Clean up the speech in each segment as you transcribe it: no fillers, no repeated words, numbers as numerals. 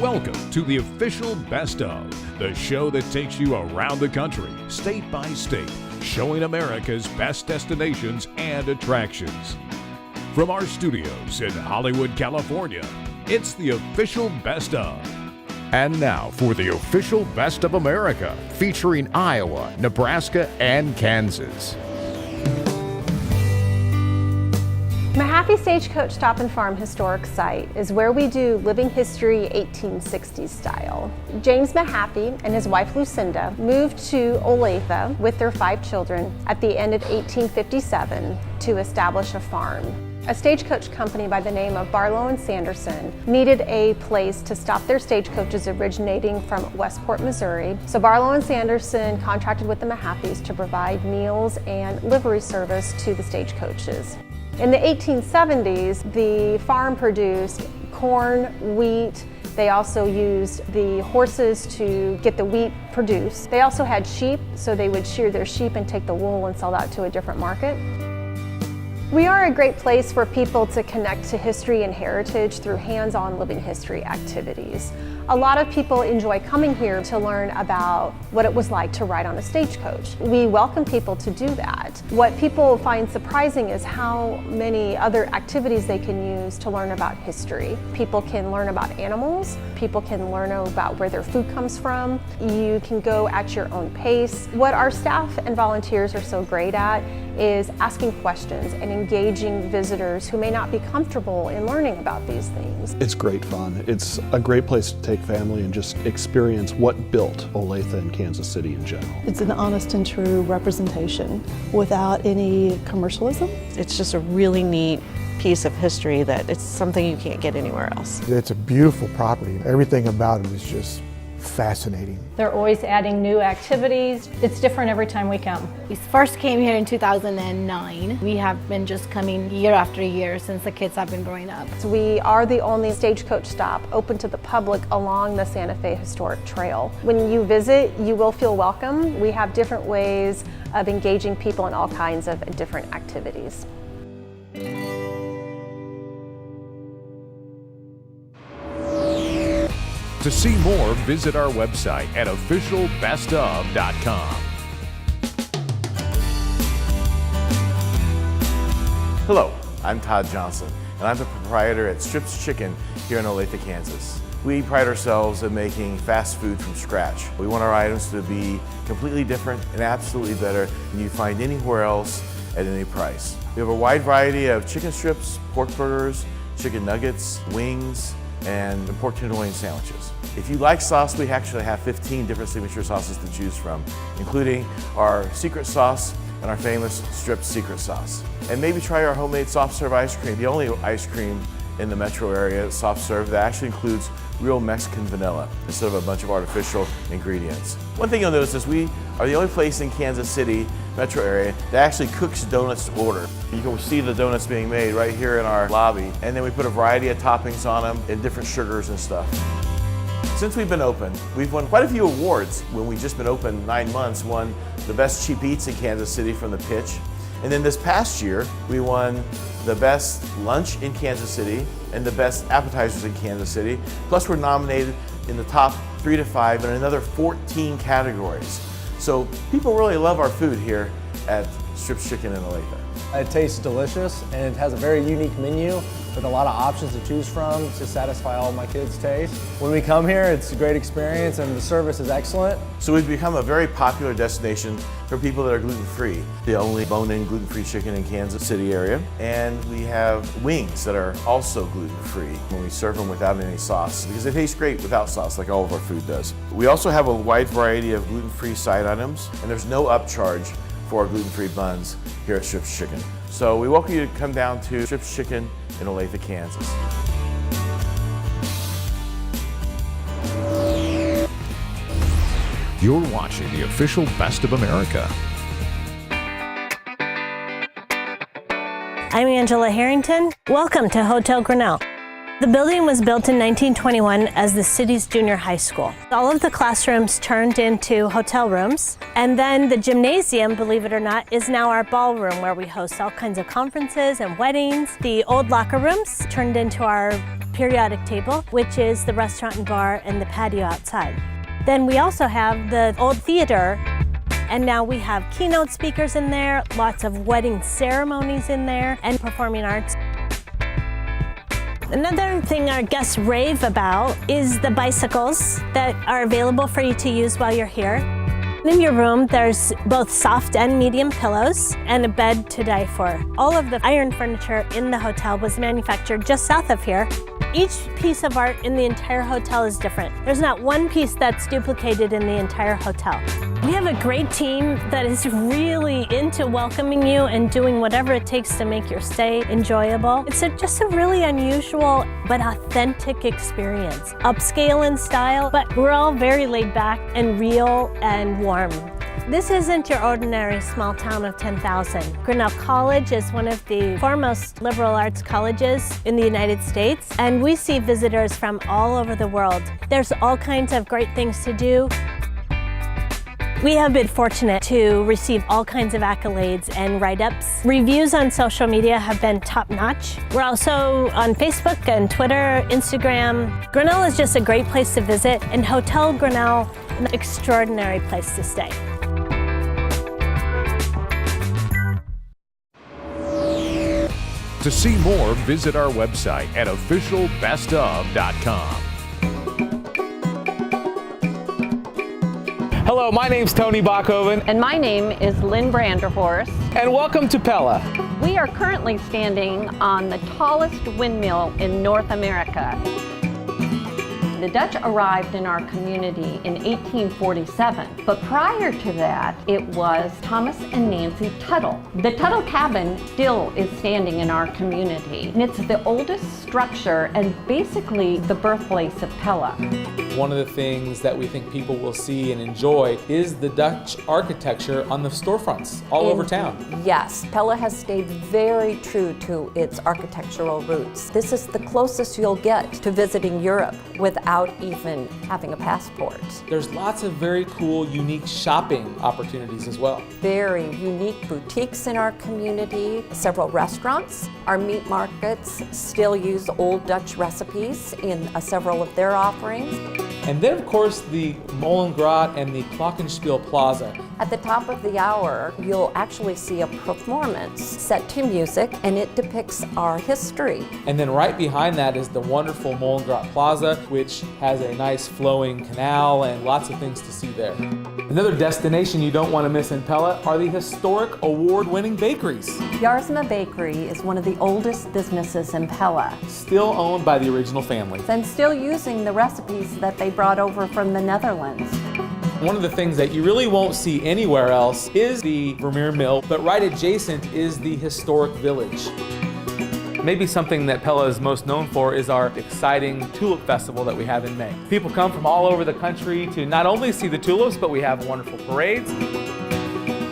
Welcome to the official Best Of, the show that takes you around the country, state by state, showing America's best destinations and attractions. From our studios in Hollywood, California, it's the official Best Of. And now for the official Best of America, featuring Iowa, Nebraska, and Kansas. Mojave Stagecoach Stop and Farm Historic Site is where we do living history 1860s style. James Mojave and his wife Lucinda moved to Olathe with their 5 children at the end of 1857 to establish a farm. A stagecoach company by the name of Barlow and Sanderson needed a place to stop their stagecoaches originating from Westport, Missouri. So Barlow and Sanderson contracted with the Mojaves to provide meals and livery service to the stagecoaches. In the 1870s, the farm produced corn, wheat. They also used the horses to get the wheat produced. They also had sheep, so they would shear their sheep and take the wool and sell that to a different market. We are a great place for people to connect to history and heritage through hands-on living history activities. A lot of people enjoy coming here to learn about what it was like to ride on a stagecoach. We welcome people to do that. What people find surprising is how many other activities they can use to learn about history. People can learn about animals. People can learn about where their food comes from. You can go at your own pace. What our staff and volunteers are so great at is asking questions and engaging visitors who may not be comfortable in learning about these things. It's great fun. It's a great place to take family and just experience what built Olathe and Kansas City in general. It's an honest and true representation without any commercialism. It's just a really neat piece of history that it's something you can't get anywhere else. It's a beautiful property. Everything about it is just fascinating. They're always adding new activities. It's different every time we come. We first came here in 2009. We have been just coming year after year since the kids have been growing up. So we are the only stagecoach stop open to the public along the Santa Fe Historic Trail. When you visit, you will feel welcome. We have different ways of engaging people in all kinds of different activities. To see more, visit our website at officialbestof.com. Hello, I'm Todd Johnson, and I'm the proprietor at Strips Chicken here in Olathe, Kansas. We pride ourselves in making fast food from scratch. We want our items to be completely different and absolutely better than you find anywhere else at any price. We have a wide variety of chicken strips, pork burgers, chicken nuggets, wings, and pork tenderloin sandwiches. If you like sauce, we actually have 15 different signature sauces to choose from, including our secret sauce and our famous Strip secret sauce. And maybe try our homemade soft serve ice cream, the only ice cream in the metro area, soft serve, that actually includes real Mexican vanilla instead of a bunch of artificial ingredients. One thing you'll notice is we are the only place in Kansas City metro area that actually cooks donuts to order. You can see the donuts being made right here in our lobby, and then we put a variety of toppings on them and different sugars and stuff. Since we've been open, we've won quite a few awards. When we've just been open 9 months, won the best cheap eats in Kansas City from the Pitch. And then this past year, we won the best lunch in Kansas City and the best appetizers in Kansas City. Plus we're nominated in the top 3 to 5 in another 14 categories. So people really love our food here at Strips Chicken in Olathe. It tastes delicious and it has a very unique menu with a lot of options to choose from to satisfy all my kids' taste. When we come here, it's a great experience and the service is excellent. So we've become a very popular destination for people that are gluten-free. The only bone-in gluten-free chicken in Kansas City area. And we have wings that are also gluten-free when we serve them without any sauce, because they taste great without sauce like all of our food does. We also have a wide variety of gluten-free side items, and there's no upcharge for our gluten-free buns here at Strips Chicken. So we welcome you to come down to Strips Chicken in Olathe, Kansas. You're watching the official Best of America. I'm Angela Harrington. Welcome to Hotel Grinnell. The building was built in 1921 as the city's junior high school. All of the classrooms turned into hotel rooms, and then the gymnasium, believe it or not, is now our ballroom where we host all kinds of conferences and weddings. The old locker rooms turned into our periodic table, which is the restaurant and bar and the patio outside. Then we also have the old theater, and now we have keynote speakers in there, lots of wedding ceremonies in there, and performing arts. Another thing our guests rave about is the bicycles that are available for you to use while you're here. In your room, there's both soft and medium pillows and a bed to die for. All of the iron furniture in the hotel was manufactured just south of here. Each piece of art in the entire hotel is different. There's not one piece that's duplicated in the entire hotel. We have a great team that is really into welcoming you and doing whatever it takes to make your stay enjoyable. It's just a really unusual but authentic experience. Upscale in style, but we're all very laid back and real and warm. This isn't your ordinary small town of 10,000. Grinnell College is one of the foremost liberal arts colleges in the United States, and we see visitors from all over the world. There's all kinds of great things to do. We have been fortunate to receive all kinds of accolades and write-ups. Reviews on social media have been top-notch. We're also on Facebook and Twitter, Instagram. Grinnell is just a great place to visit, and Hotel Grinnell, an extraordinary place to stay. To see more, visit our website at officialbestof.com. Hello, my name's Tony Bachhoven. And my name is Lynn Branderhorst. And welcome to Pella. We are currently standing on the tallest windmill in North America. The Dutch arrived in our community in 1847, but prior to that, it was Thomas and Nancy Tuttle. The Tuttle cabin still is standing in our community, and it's the oldest structure and basically the birthplace of Pella. One of the things that we think people will see and enjoy is the Dutch architecture on the storefronts all over town. Yes, Pella has stayed very true to its architectural roots. This is the closest you'll get to visiting Europe without even having a passport. There's lots of very cool, unique shopping opportunities as well. Very unique boutiques in our community, several restaurants. Our meat markets still use old Dutch recipes in several of their offerings. And then, of course, the Molengraat and the Glockenspiel Plaza. At the top of the hour, you'll actually see a performance set to music, and it depicts our history. And then right behind that is the wonderful Molengraat Plaza, which has a nice flowing canal and lots of things to see there. Another destination you don't want to miss in Pella are the historic award-winning bakeries. Jarsma Bakery is one of the oldest businesses in Pella. Still owned by the original family. And still using the recipes that they brought over from the Netherlands. One of the things that you really won't see anywhere else is the Vermeer Mill, but right adjacent is the historic village. Maybe something that Pella is most known for is our exciting tulip festival that we have in May. People come from all over the country to not only see the tulips, but we have wonderful parades.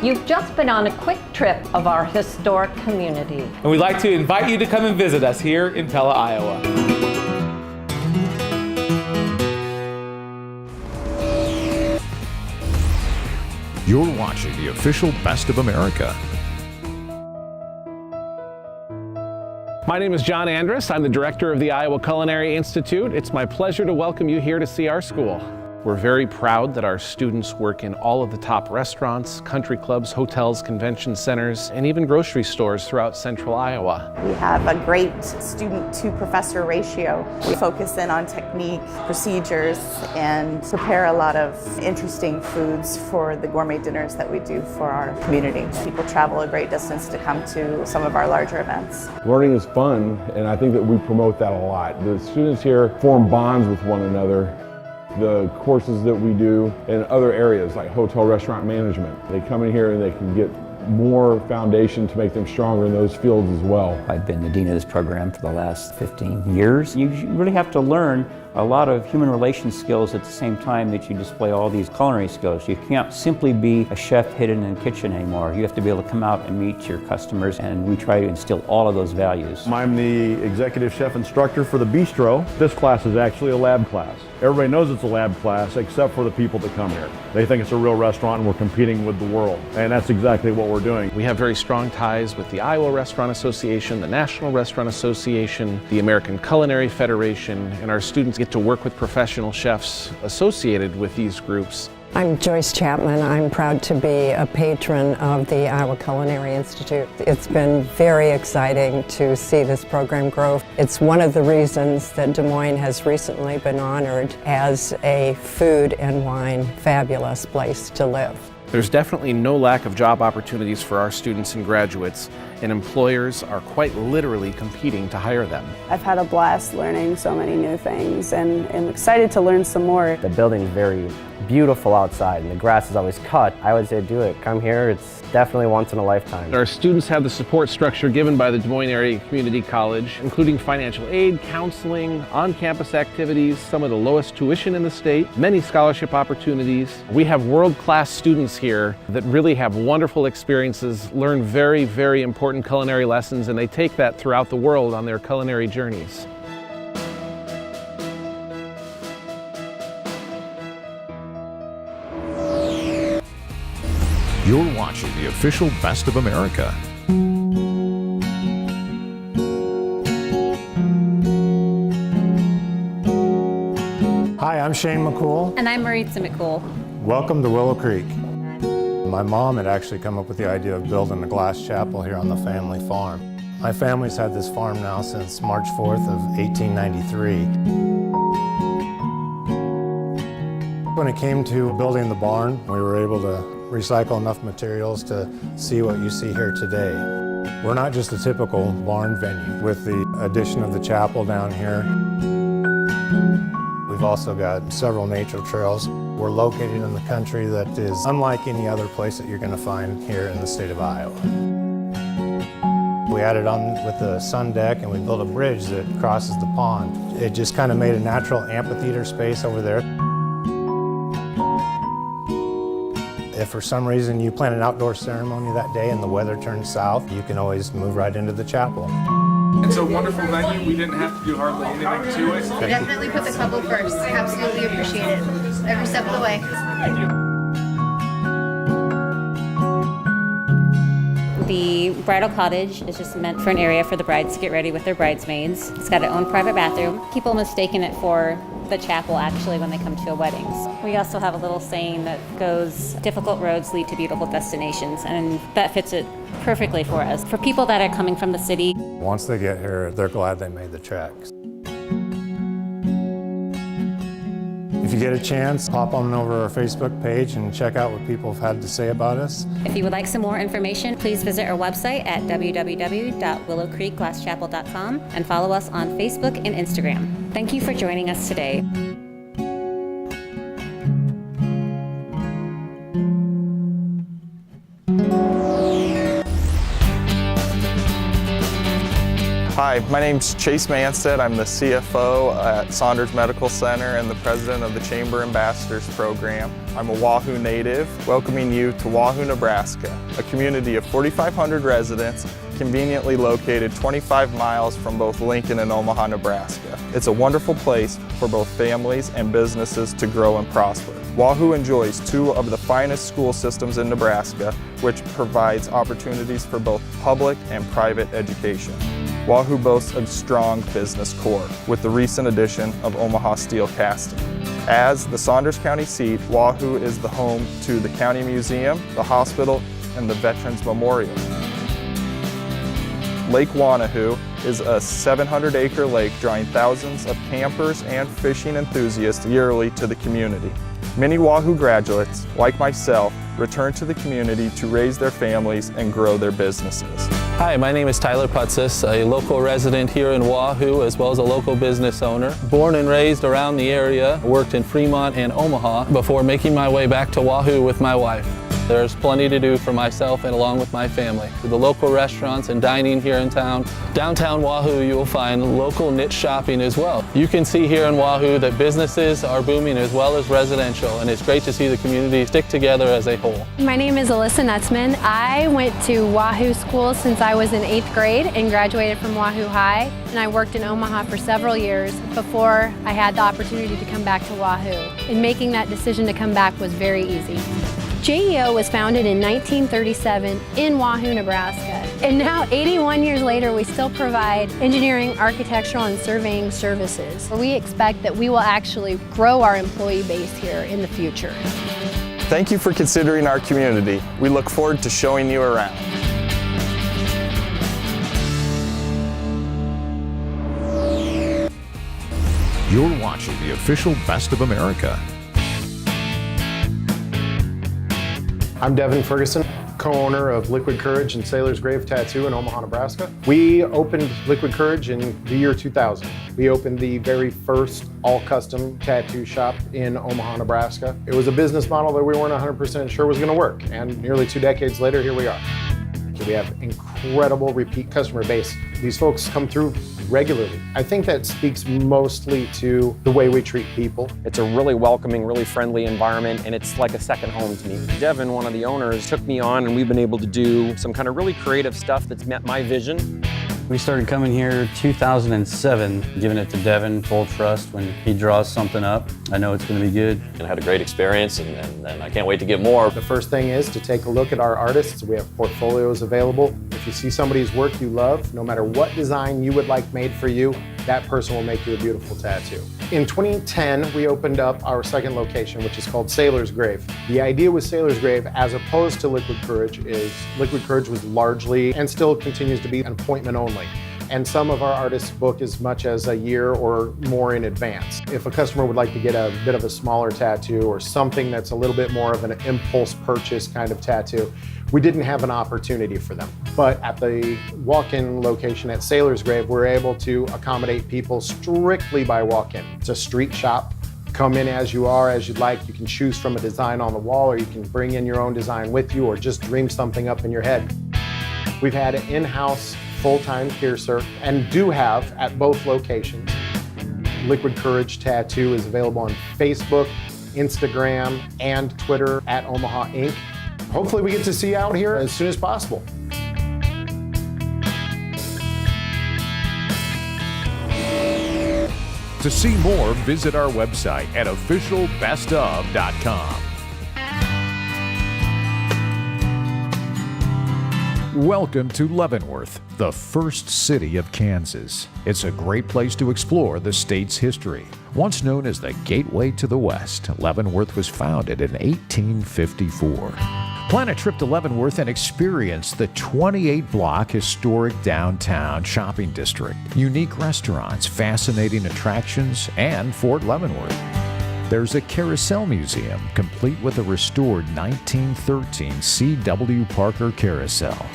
You've just been on a quick trip of our historic community. And we'd like to invite you to come and visit us here in Pella, Iowa. You're watching the official Best of America. My name is John Andrus. I'm the director of the Iowa Culinary Institute. It's my pleasure to welcome you here to see our school. We're very proud that our students work in all of the top restaurants, country clubs, hotels, convention centers, and even grocery stores throughout central Iowa. We have a great student-to-professor ratio. We focus in on technique, procedures, and prepare a lot of interesting foods for the gourmet dinners that we do for our community. People travel a great distance to come to some of our larger events. Learning is fun, and I think that we promote that a lot. The students here form bonds with one another. The courses that we do in other areas like hotel restaurant management, they come in here and they can get more foundation to make them stronger in those fields as well. I've been the dean of this program for the last 15 years. You really have to learn a lot of human relations skills at the same time that you display all these culinary skills. You can't simply be a chef hidden in the kitchen anymore. You have to be able to come out and meet your customers, and we try to instill all of those values. I'm the executive chef instructor for the bistro. This class is actually a lab class. Everybody knows it's a lab class except for the people that come here. They think it's a real restaurant and we're competing with the world, and that's exactly what we're doing. We have very strong ties with the Iowa Restaurant Association, the National Restaurant Association, the American Culinary Federation, and our students get to work with professional chefs associated with these groups. I'm Joyce Chapman. I'm proud to be a patron of the Iowa Culinary Institute. It's been very exciting to see this program grow. It's one of the reasons that Des Moines has recently been honored as a food and wine fabulous place to live. There's definitely no lack of job opportunities for our students and graduates, and employers are quite literally competing to hire them. I've had a blast learning so many new things, and I'm excited to learn some more. The building's very beautiful outside, and the grass is always cut. I would say do it. Come here. It's definitely once in a lifetime. Our students have the support structure given by the Des Moines Area Community College, including financial aid, counseling, on-campus activities, some of the lowest tuition in the state, many scholarship opportunities. We have world-class students here that really have wonderful experiences, learn very, very important culinary lessons, and they take that throughout the world on their culinary journeys. You're watching the official Best of America. Hi, I'm Shane McCool. And I'm Maritza McCool. Welcome to Willow Creek. My mom had actually come up with the idea of building a glass chapel here on the family farm. My family's had this farm now since March 4th of 1893. When it came to building the barn, we were able to recycle enough materials to see what you see here today. We're not just a typical barn venue. With the addition of the chapel down here, we've also got several nature trails. We're located in the country that is unlike any other place that you're going to find here in the state of Iowa. We added on with the sun deck, and we built a bridge that crosses the pond. It just kind of made a natural amphitheater space over there. If for some reason you plan an outdoor ceremony that day and the weather turns south, you can always move right into the chapel. It's a wonderful venue. We didn't have to do hardly anything to it. We definitely put the couple first. Absolutely appreciate it. Every step of the way. Thank you. The bridal cottage is just meant for an area for the brides to get ready with their bridesmaids. It's got its own private bathroom. People mistaken it for the chapel actually when they come to a wedding. We also have a little saying that goes, difficult roads lead to beautiful destinations, and that fits it perfectly for us. For people that are coming from the city. Once they get here, they're glad they made the trek. If you get a chance, hop on over our Facebook page and check out what people have had to say about us. If you would like some more information, please visit our website at www.willowcreekglasschapel.com and follow us on Facebook and Instagram. Thank you for joining us today. Hi, my name's Chase Manstead. I'm the CFO at Saunders Medical Center and the president of the Chamber Ambassadors Program. I'm a Wahoo native, welcoming you to Wahoo, Nebraska, a community of 4,500 residents conveniently located 25 miles from both Lincoln and Omaha, Nebraska. It's a wonderful place for both families and businesses to grow and prosper. Wahoo enjoys two of the finest school systems in Nebraska, which provides opportunities for both public and private education. Wahoo boasts a strong business core with the recent addition of Omaha Steel Casting. As the Saunders County seat, Wahoo is the home to the County Museum, the hospital, and the Veterans Memorial. Lake Wahoo is a 700-acre lake drawing thousands of campers and fishing enthusiasts yearly to the community. Many Wahoo graduates, like myself, return to the community to raise their families and grow their businesses. Hi, my name is Tyler Putsis, a local resident here in Wahoo as well as a local business owner. Born and raised around the area, worked in Fremont and Omaha before making my way back to Wahoo with my wife. There's plenty to do for myself and along with my family. To the local restaurants and dining here in town, downtown Wahoo, you will find local niche shopping as well. You can see here in Wahoo that businesses are booming as well as residential, and it's great to see the community stick together as a whole. My name is Alyssa Nutzman. I went to Wahoo school since I was in 8th grade and graduated from Wahoo High, and I worked in Omaha for several years before I had the opportunity to come back to Wahoo. And making that decision to come back was very easy. JEO was founded in 1937 in Wahoo, Nebraska. And now, 81 years later, we still provide engineering, architectural, and surveying services. We expect that we will actually grow our employee base here in the future. Thank you for considering our community. We look forward to showing you around. You're watching the official Best of America. I'm Devin Ferguson, co-owner of Liquid Courage and Sailor's Grave Tattoo in Omaha, Nebraska. We opened Liquid Courage in the year 2000. We opened the very first all-custom tattoo shop in Omaha, Nebraska. It was a business model that we weren't 100% sure was going to work, and nearly 2 decades later, here we are. We have incredible repeat customer base. These folks come through regularly. I think that speaks mostly to the way we treat people. It's a really welcoming, really friendly environment, and it's like a second home to me. Devin, one of the owners, took me on, and we've been able to do some kind of really creative stuff that's met my vision. We started coming here 2007, giving it to Devin, full trust. When he draws something up, I know it's going to be good. And I had a great experience, and I can't wait to get more. The first thing is to take a look at our artists. We have portfolios available. If you see somebody's work you love, no matter what design you would like made for you, that person will make you a beautiful tattoo. In 2010, we opened up our second location, which is called Sailor's Grave. The idea with Sailor's Grave, as opposed to Liquid Courage, is Liquid Courage was largely, and still continues to be, an appointment only. And some of our artists book as much as a year or more in advance. If a customer would like to get a bit of a smaller tattoo or something that's a little bit more of an impulse purchase kind of tattoo, we didn't have an opportunity for them. But at the walk-in location at Sailor's Grave, we're able to accommodate people strictly by walk-in. It's a street shop. Come in as you are, as you'd like. You can choose from a design on the wall, or you can bring in your own design with you, or just dream something up in your head. We've had an in-house full-time piercer, and do have at both locations. Liquid Courage Tattoo is available on Facebook, Instagram, and Twitter at Omaha Inc. Hopefully we get to see you out here as soon as possible. To see more, visit our website at officialbestof.com. Welcome to Leavenworth, the first city of Kansas. It's a great place to explore the state's history. Once known as the Gateway to the West, Leavenworth was founded in 1854. Plan a trip to Leavenworth and experience the 28-block historic downtown shopping district, unique restaurants, fascinating attractions, and Fort Leavenworth. There's a carousel museum, complete with a restored 1913 C.W. Parker carousel.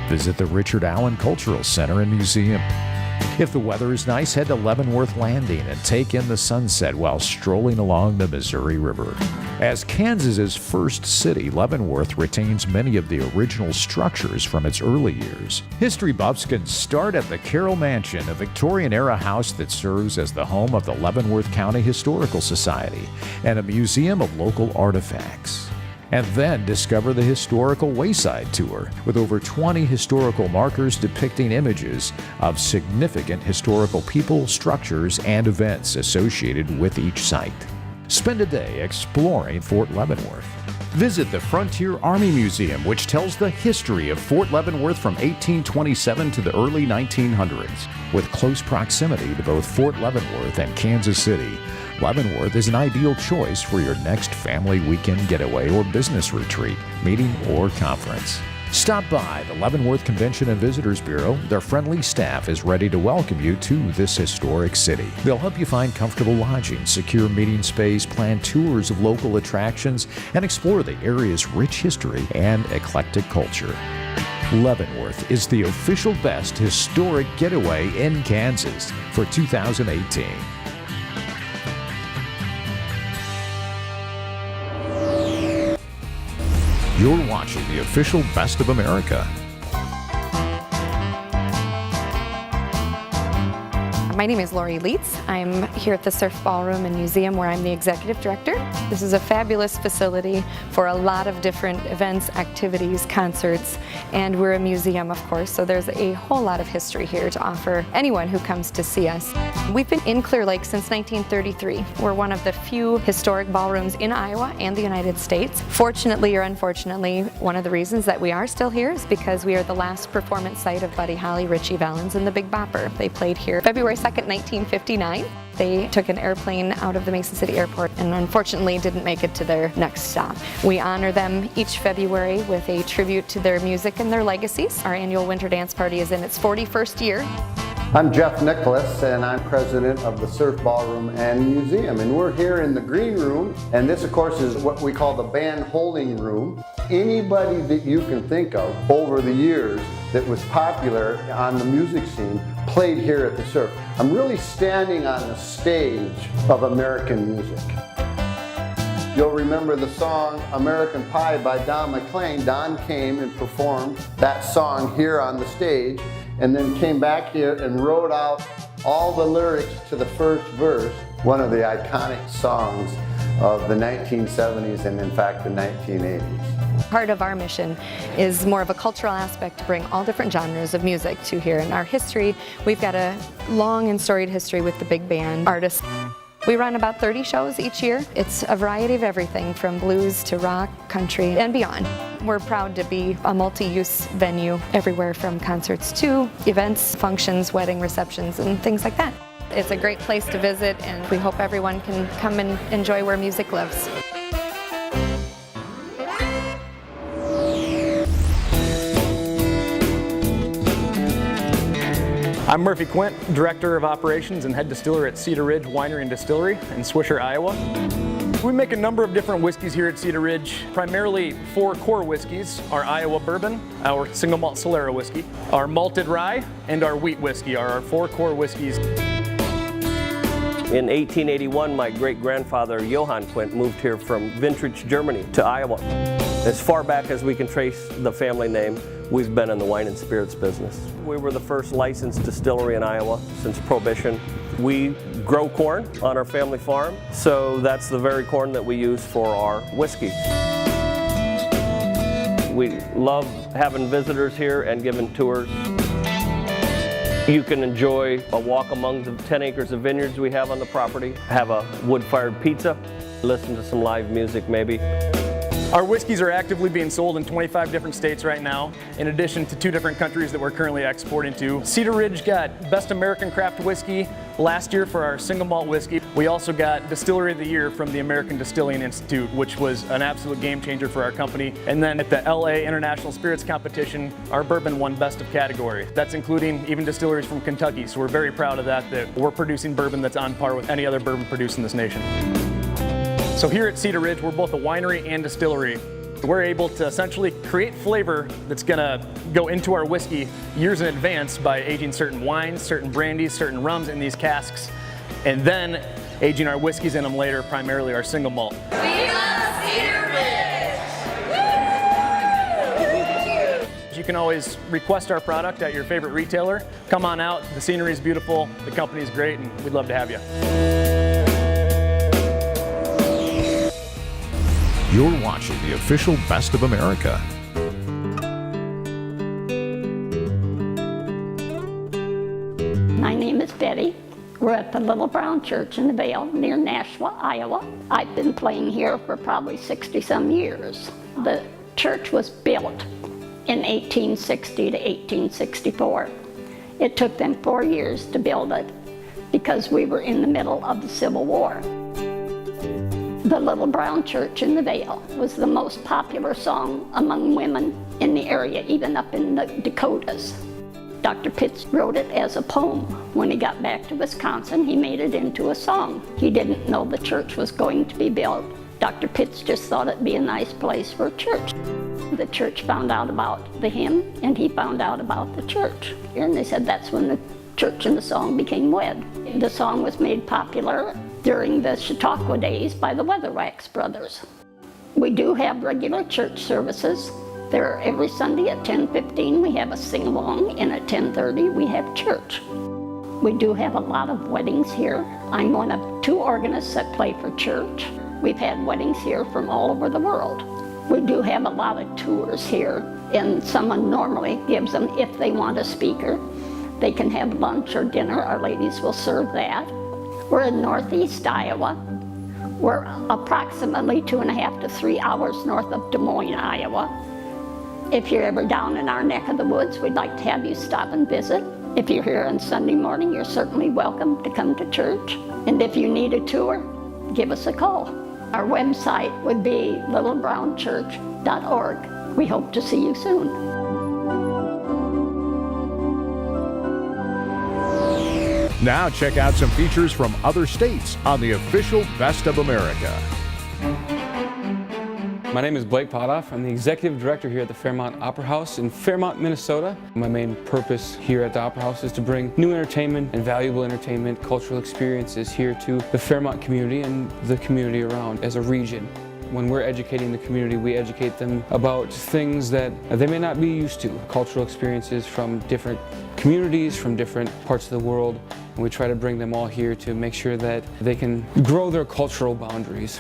Visit the Richard Allen Cultural Center and Museum. If the weather is nice, head to Leavenworth Landing and take in the sunset while strolling along the Missouri River. As Kansas's first city, Leavenworth retains many of the original structures from its early years. History buffs can start at the Carroll Mansion, a Victorian-era house that serves as the home of the Leavenworth County Historical Society and a museum of local artifacts. And then discover the Historical Wayside Tour, with over 20 historical markers depicting images of significant historical people, structures, and events associated with each site. Spend a day exploring Fort Leavenworth. Visit the Frontier Army Museum, which tells the history of Fort Leavenworth from 1827 to the early 1900s. With close proximity to both Fort Leavenworth and Kansas City, Leavenworth is an ideal choice for your next family weekend getaway or business retreat, meeting, or conference. Stop by the Leavenworth Convention and Visitors Bureau. Their friendly staff is ready to welcome you to this historic city. They'll help you find comfortable lodging, secure meeting space, plan tours of local attractions, and explore the area's rich history and eclectic culture. Leavenworth is the official best historic getaway in Kansas for 2018. You're watching the official Best of America. My name is Lori Leitz. I'm here at the Surf Ballroom and Museum where I'm the executive director. This is a fabulous facility for a lot of different events, activities, concerts, and we're a museum, of course, so there's a whole lot of history here to offer anyone who comes to see us. We've been in Clear Lake since 1933. We're one of the few historic ballrooms in Iowa and the United States. Fortunately or unfortunately, one of the reasons that we are still here is because we are the last performance site of Buddy Holly, Richie Valens, and the Big Bopper. They played here February 2nd, 1959. They took an airplane out of the Mason City Airport and unfortunately didn't make it to their next stop. We honor them each February with a tribute to their music and their legacies. Our annual Winter Dance Party is in its 41st year. I'm Jeff Nicholas, and I'm president of the Surf Ballroom and Museum, and we're here in the green room, and this of course is what we call the band holding room. Anybody that you can think of over the years that was popular on the music scene played here at the Surf. I'm really standing on the stage of American music. You'll remember the song American Pie by Don McLean. Don came and performed that song here on the stage, and then came back here and wrote out all the lyrics to the first verse, one of the iconic songs of the 1970s and in fact the 1980s. Part of our mission is more of a cultural aspect to bring all different genres of music to here. In our history, we've got a long and storied history with the big band artists. We run about 30 shows each year. It's a variety of everything from blues to rock, country, and beyond. We're proud to be a multi-use venue everywhere from concerts to events, functions, wedding receptions, and things like that. It's a great place to visit, and we hope everyone can come and enjoy where music lives. I'm Murphy Quint, Director of Operations and Head Distiller at Cedar Ridge Winery and Distillery in Swisher, Iowa. We make a number of different whiskeys here at Cedar Ridge, primarily 4 core whiskeys: our Iowa Bourbon, our Single Malt Solera whiskey, our Malted Rye, and our Wheat whiskey are our 4 core whiskeys. In 1881, my great-grandfather Johann Quint moved here from Vintrich, Germany to Iowa. As far back as we can trace the family name, we've been in the wine and spirits business. We were the first licensed distillery in Iowa since Prohibition. We grow corn on our family farm, so that's the very corn that we use for our whiskey. We love having visitors here and giving tours. You can enjoy a walk among the 10 acres of vineyards we have on the property, have a wood-fired pizza, listen to some live music maybe. Our whiskeys are actively being sold in 25 different states right now, in addition to 2 different countries that we're currently exporting to. Cedar Ridge got Best American Craft Whiskey last year for our single malt whiskey. We also got Distillery of the Year from the American Distilling Institute, which was an absolute game changer for our company. And then at the LA International Spirits Competition, our bourbon won Best of Category. That's including even distilleries from Kentucky, so we're very proud of that we're producing bourbon that's on par with any other bourbon produced in this nation. So here at Cedar Ridge, we're both a winery and distillery. We're able to essentially create flavor that's gonna go into our whiskey years in advance by aging certain wines, certain brandies, certain rums in these casks, and then aging our whiskeys in them later, primarily our single malt. We love Cedar Ridge! You can always request our product at your favorite retailer. Come on out, the scenery is beautiful, the company's great, and we'd love to have you. You're watching the official Best of America. My name is Betty. We're at the Little Brown Church in the Vale near Nashua, Iowa. I've been playing here for probably 60-some years. The church was built in 1860 to 1864. It took them 4 years to build it because we were in the middle of the Civil War. The Little Brown Church in the Vale was the most popular song among women in the area, even up in the Dakotas. Dr. Pitts wrote it as a poem. When he got back to Wisconsin, he made it into a song. He didn't know the church was going to be built. Dr. Pitts just thought it'd be a nice place for a church. The church found out about the hymn, and he found out about the church. And they said that's when the church and the song became wed. The song was made popular during the Chautauqua days by the Weatherwax Brothers. We do have regular church services. They're every Sunday at 10:15. We have a sing-along, and at 10:30 we have church. We do have a lot of weddings here. I'm one of 2 organists that play for church. We've had weddings here from all over the world. We do have a lot of tours here, and someone normally gives them, if they want a speaker, they can have lunch or dinner. Our ladies will serve that. We're in northeast Iowa. We're approximately 2.5 to 3 hours north of Des Moines, Iowa. If you're ever down in our neck of the woods, we'd like to have you stop and visit. If you're here on Sunday morning, you're certainly welcome to come to church. And if you need a tour, give us a call. Our website would be littlebrownchurch.org. We hope to see you soon. Now check out some features from other states on the official Best of America. My name is Blake Potoff. I'm the Executive Director here at the Fairmont Opera House in Fairmont, Minnesota. My main purpose here at the Opera House is to bring new entertainment and valuable entertainment, cultural experiences here to the Fairmont community and the community around as a region. When we're educating the community, we educate them about things that they may not be used to, cultural experiences from different communities, from different parts of the world. And we try to bring them all here to make sure that they can grow their cultural boundaries.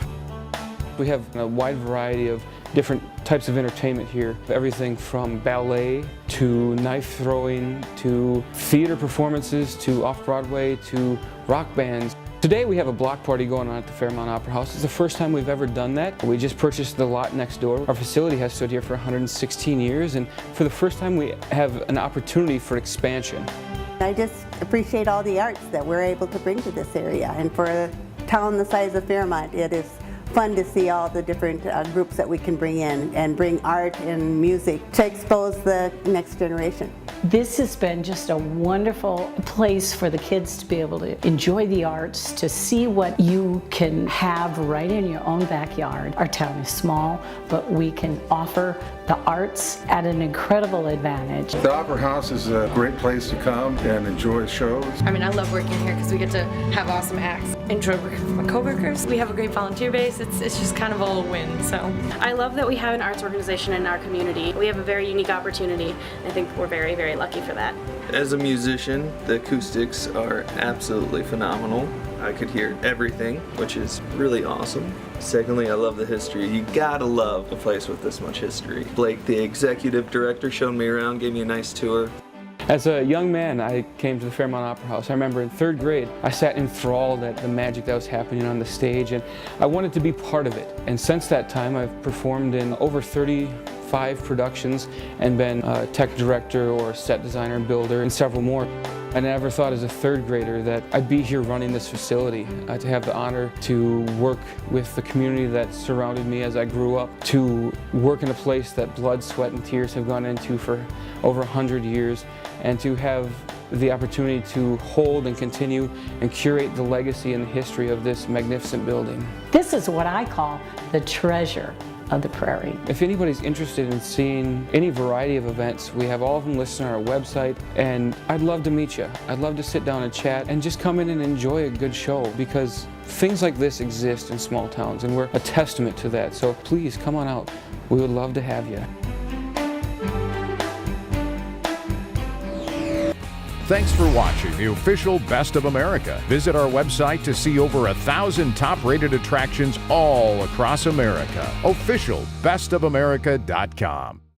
We have a wide variety of different types of entertainment here. Everything from ballet to knife throwing to theater performances to off-Broadway to rock bands. Today we have a block party going on at the Fairmont Opera House. It's the first time we've ever done that. We just purchased the lot next door. Our facility has stood here for 116 years, and for the first time we have an opportunity for expansion. I just appreciate all the arts that we're able to bring to this area, and for a town the size of Fairmont, it is fun to see all the different groups that we can bring in and bring art and music to expose the next generation. This has been just a wonderful place for the kids to be able to enjoy the arts, to see what you can have right in your own backyard. Our town is small, but we can offer the arts at an incredible advantage. The Opera House is a great place to come and enjoy shows. I mean, I love working here because we get to have awesome acts. Enjoy working with my coworkers. We have a great volunteer base. It's just kind of all a win. So I love that we have an arts organization in our community. We have a very unique opportunity. I think we're very, very lucky for that. As a musician, the acoustics are absolutely phenomenal. I could hear everything, which is really awesome. Secondly, I love the history. You gotta love a place with this much history. Blake, the executive director, showed me around, gave me a nice tour. As a young man, I came to the Fairmont Opera House. I remember in 3rd grade, I sat enthralled at the magic that was happening on the stage, and I wanted to be part of it. And since that time, I've performed in over 35 productions and been a tech director or set designer and builder and several more. I never thought as a 3rd grader that I'd be here running this facility, to have the honor to work with the community that surrounded me as I grew up, to work in a place that blood, sweat, and tears have gone into for over 100 years, and to have the opportunity to hold and continue and curate the legacy and the history of this magnificent building. This is what I call the treasure of the prairie. If anybody's interested in seeing any variety of events, we have all of them listed on our website, and I'd love to meet you. I'd love to sit down and chat and just come in and enjoy a good show, because things like this exist in small towns and we're a testament to that. So please come on out. We would love to have you. Thanks for watching the official Best of America. Visit our website to see over 1,000 top-rated attractions all across America. Officialbestofamerica.com.